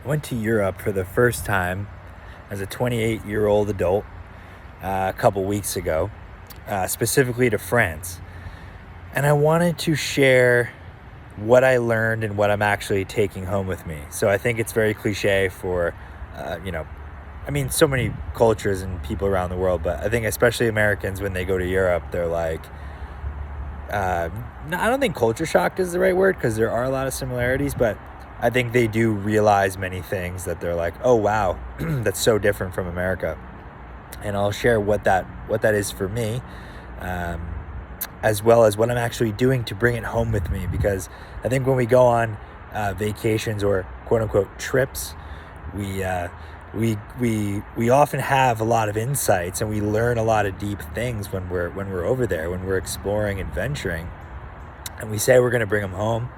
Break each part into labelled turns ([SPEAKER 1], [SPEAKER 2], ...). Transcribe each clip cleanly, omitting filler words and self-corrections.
[SPEAKER 1] I went to Europe for the first time as a 28-year-old adult a couple weeks ago, specifically to France. And I wanted to share what I learned and what I'm actually taking home with me. So I think it's very cliche for, uh, you know, so many cultures and people around the world, but I think especially Americans, when they go to Europe, they're like, I don't think culture shocked is the right word because there are a lot of similarities, but I think they do realize many things that they're like, oh wow, that's so different from America. And I'll share what that is for me, um, as well as what I'm actually doing to bring it home with me. Because I think when we go on vacations or quote unquote trips, we uh, we often have a lot of insights and we learn a lot of deep things when we're over there, when we're exploring and venturing, and we say we're going to bring them home,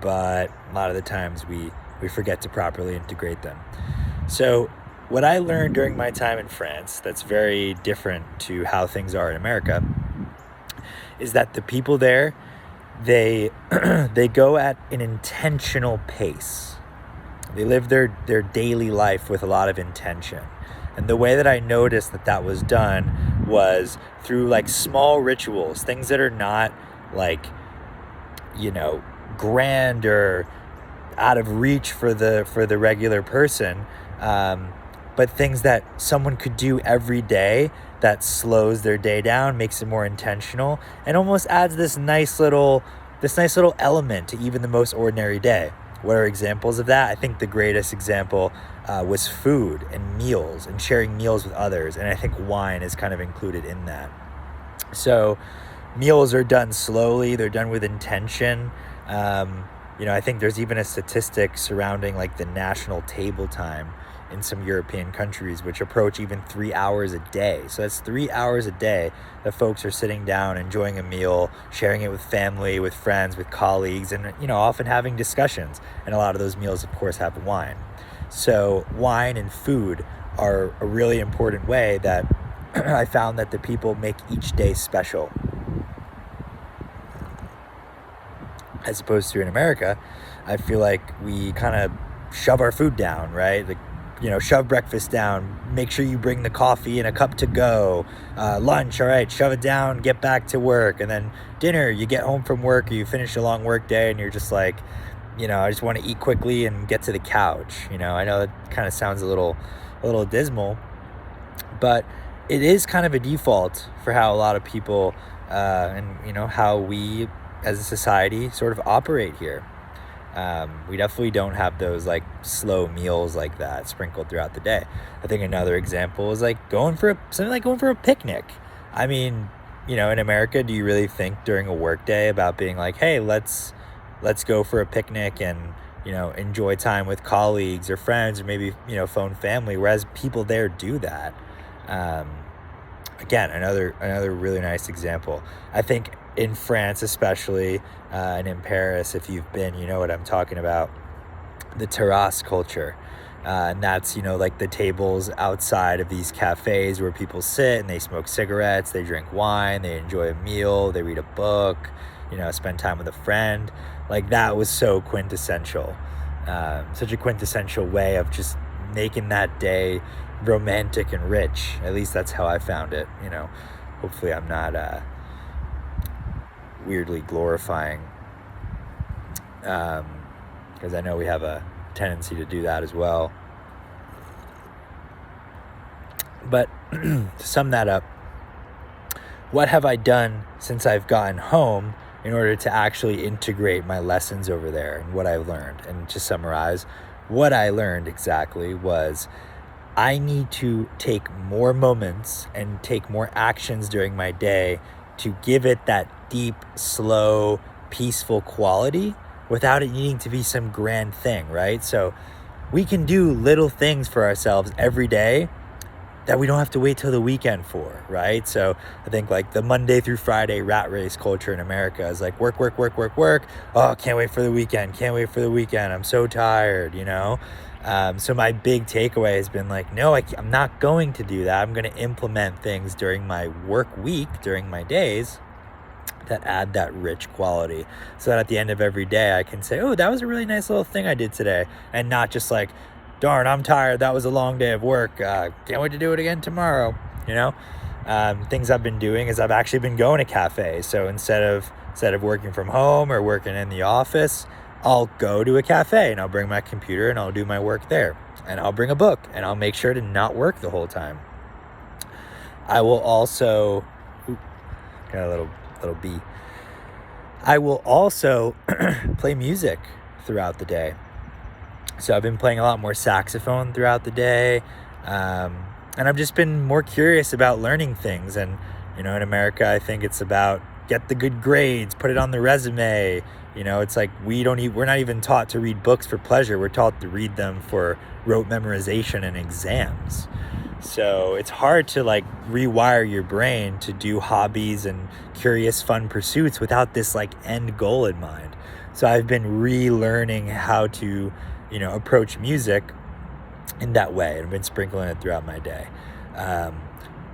[SPEAKER 1] but a lot of the times we forget to properly integrate them. So what I learned during my time in France that's very different to how things are in America is that the people there, they they go at an intentional pace. They live their daily life with a lot of intention. And the way that I noticed that was done was through like small rituals, things that are not like, you know, grand or out of reach for the regular person, um, but things that someone could do every day that slows their day down, makes it more intentional, and almost adds this nice little element to even the most ordinary day. What are examples of that? I think the greatest example was food and meals and sharing meals with others, and I think wine is kind of included in that. So meals are done slowly, they're done with intention. I think there's even a statistic surrounding like the national table time in some European countries, which approach even 3 hours a day. So that's 3 hours a day that folks are sitting down, enjoying a meal, sharing it with family, with friends, with colleagues, and often having discussions. And a lot of those meals, of course, have wine. So wine and food are a really important way that I found that the people make each day special, as opposed to in America. I feel like we kind of shove our food down, right? Like, shove breakfast down. Make sure you bring the coffee and a cup to go. Lunch, all right, shove it down, get back to work. And then dinner, you get home from work or you finish a long work day and you're just like, I just want to eat quickly and get to the couch. I know that kind of sounds a little dismal, but it is kind of a default for how a lot of people and how we as a society sort of operate here. We definitely don't have those like slow meals like that sprinkled throughout the day. I think another example is like something like going for a picnic. I mean, in America, do you really think during a work day about being like, hey, let's go for a picnic and enjoy time with colleagues or friends or maybe phone family, whereas people there do that. um, Again, another really nice example. I think in France especially, and in Paris, if you've been, you know what I'm talking about, the terrace culture. And that's, like the tables outside of these cafes where people sit and they smoke cigarettes, they drink wine, they enjoy a meal, they read a book, spend time with a friend. Like that was so quintessential. Such a quintessential way of just making that day romantic and rich. At least that's how I found it. Hopefully I'm not weirdly glorifying, because I know we have a tendency to do that as well. But to sum that up, what have I done since I've gotten home in order to actually integrate my lessons over there and what I've learned? And to summarize, what I learned exactly was I need to take more moments and take more actions during my day to give it that deep, slow, peaceful quality without it needing to be some grand thing, right? So we can do little things for ourselves every day that we don't have to wait till the weekend for, right? So I think like the Monday through Friday rat race culture in America is like work, work, work, work, work. Oh, can't wait for the weekend. Can't wait for the weekend. I'm so tired. So my big takeaway has been like, no, I'm not going to do that. I'm going to implement things during my work week, during my days, that add that rich quality, so that at the end of every day I can say, oh, that was a really nice little thing I did today, and not just like darn, I'm tired. That was a long day of work. Can't wait to do it again tomorrow. You know, things I've been doing is I've actually been going to cafes. So instead of working from home or working in the office, I'll go to a cafe and I'll bring my computer and I'll do my work there. And I'll bring a book and I'll make sure to not work the whole time. I will also, got a little bee. I will also play music throughout the day. So I've been playing a lot more saxophone throughout the day. And I've just been more curious about learning things. And, you know, in America, I think it's about get the good grades, put it on the resume. You know, it's like we're not even taught to read books for pleasure. We're taught to read them for rote memorization and exams. So it's hard to like rewire your brain to do hobbies and curious, fun pursuits without this like end goal in mind. So I've been relearning how to, you know, approach music in that way, and I've been sprinkling it throughout my day.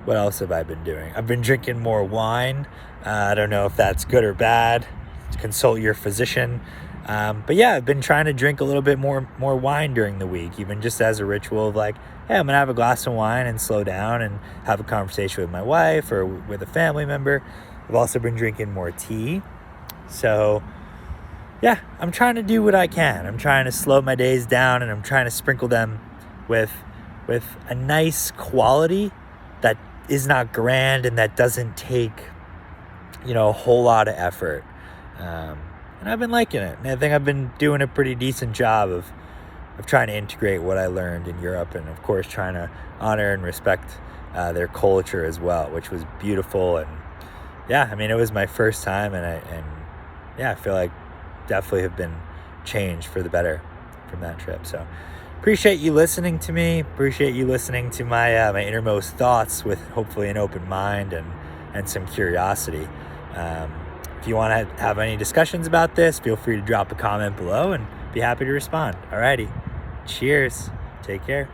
[SPEAKER 1] What else have I been doing? I've been drinking more wine. I don't know if that's good or bad. Consult your physician. But yeah, I've been trying to drink a little bit more wine during the week, even just as a ritual of like, hey, I'm gonna have a glass of wine and slow down and have a conversation with my wife or with a family member. I've also been drinking more tea. So yeah, I'm trying to do what I can. I'm trying to slow my days down, and I'm trying to sprinkle them with a nice quality that is not grand and that doesn't take, you know, a whole lot of effort. And I've been liking it. And I think I've been doing a pretty decent job of trying to integrate what I learned in Europe, and of course trying to honor and respect their culture as well, which was beautiful. And yeah, I mean, it was my first time, and I feel like definitely have been changed for the better from that trip. So appreciate you listening to me. Appreciate you listening to my my innermost thoughts with hopefully an open mind and some curiosity. If you want to have any discussions about this, feel free to drop a comment below and be happy to respond. Alrighty. Cheers. Take care.